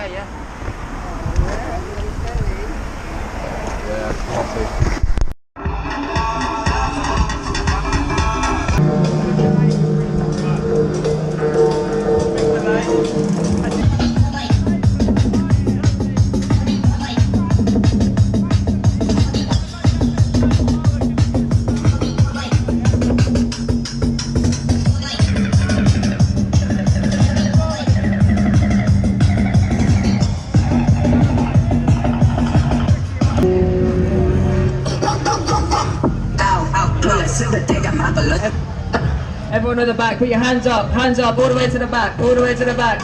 Yeah, coffee. Everyone at the back, put your hands up, all the way to the back, all the way to the back.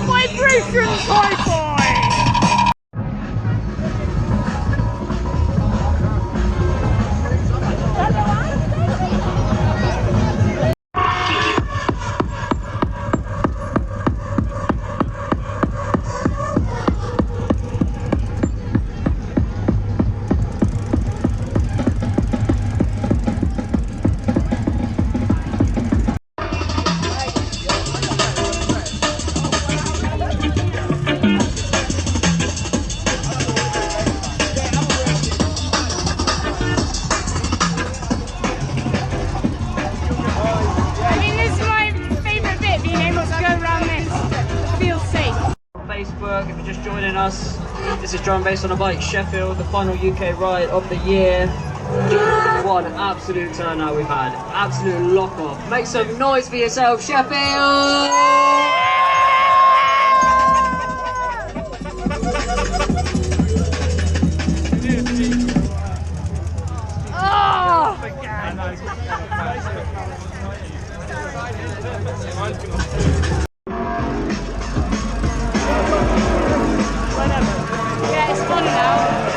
Vibrations, hi-fi! Facebook, if you're just joining us, this is Drum Bass on a Bike Sheffield, the final UK ride of the year. What an absolute turnout we've had, absolute lock off. Make some noise for yourself, Sheffield! Yeah, it's fun now.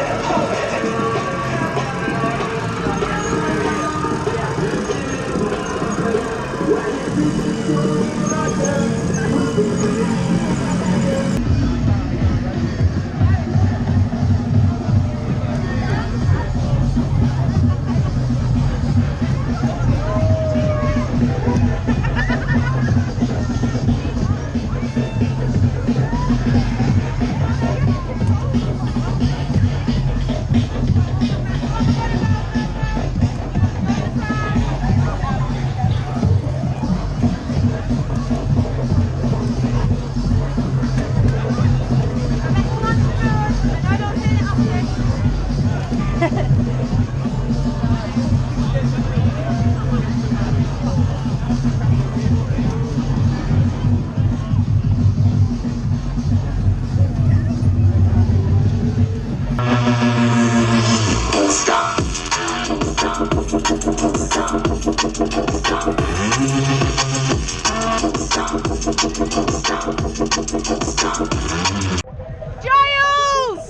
Giles!